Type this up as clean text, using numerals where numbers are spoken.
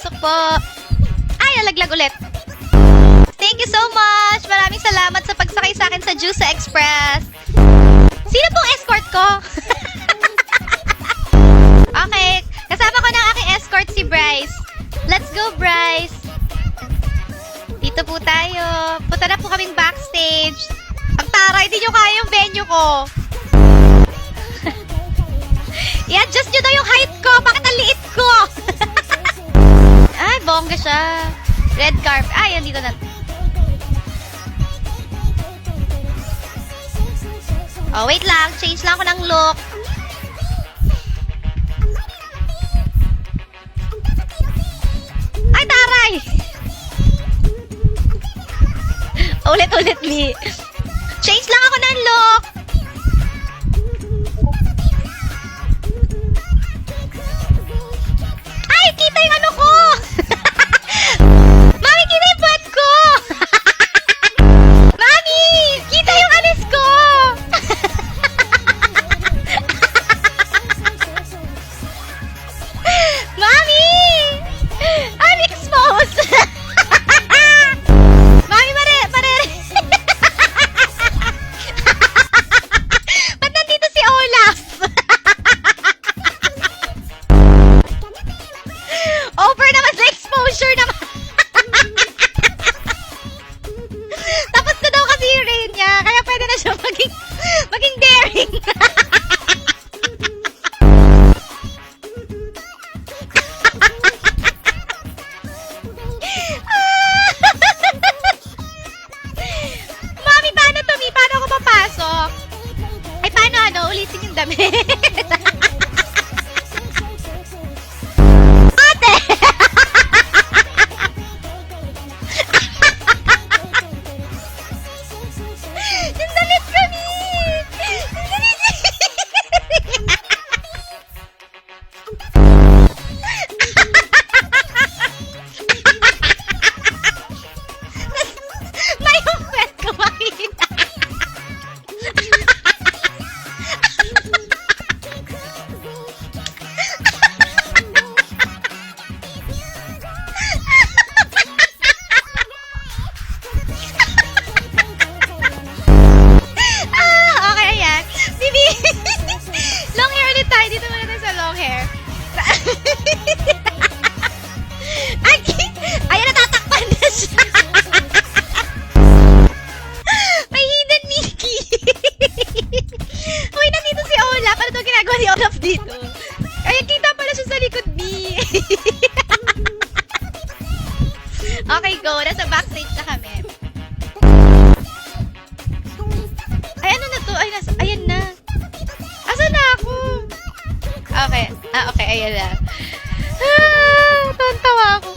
Pasok po. Ay, nalaglag ulit. Thank you so much. Maraming salamat sa pagsakay sa akin sa Juice Express. Sino pong escort ko? Okay. Kasama ko ng aking escort si Bryce. Let's go, Bryce. Dito po tayo. Punta na po kaming backstage. Ang taray, hindi nyo kaya yung venue ko. I-adjust nyo daw yung height ko. Bakit ang liit ko? Ay, bongga siya. Red carpet. Ay, dito na. Oh, wait lang. Change lang ako ng look. Ay, taray! Ulit-ulit, Lee. Change lang ako ng look. Ay, kita yung ano ko! Mami, kita yung butt ko! Mami! Kita yung alis ko! Mami! Unexposed! Mami, pare! Ba't nandito si Olaf? Over naman sa exposure naman. Tapos na daw kasi yung rain niya, kaya pwede na siya maging daring. Mami, paano to, Mi? Paano ako papasok? Ay, paano ulitin yung damit? Ate! Yung damit kami! Yung damit! May yung pet ko makikita. Okay, ayan. Bibi! Long hair ulit tayo. Dito muna tayo sa long hair. Ay! Ayan, natatakpan na siya. May hidden Mickey. Uy, nandito si Olaf. Ano ito ginagawa ni Olaf dito? Ay, kita pala siya sa likod ni. Okay, go. Nasa backstage na kami. Ay, ano na to? Ay, ayan na. Asan na ako? Okay. Okay, ayan na. Tontawa ako.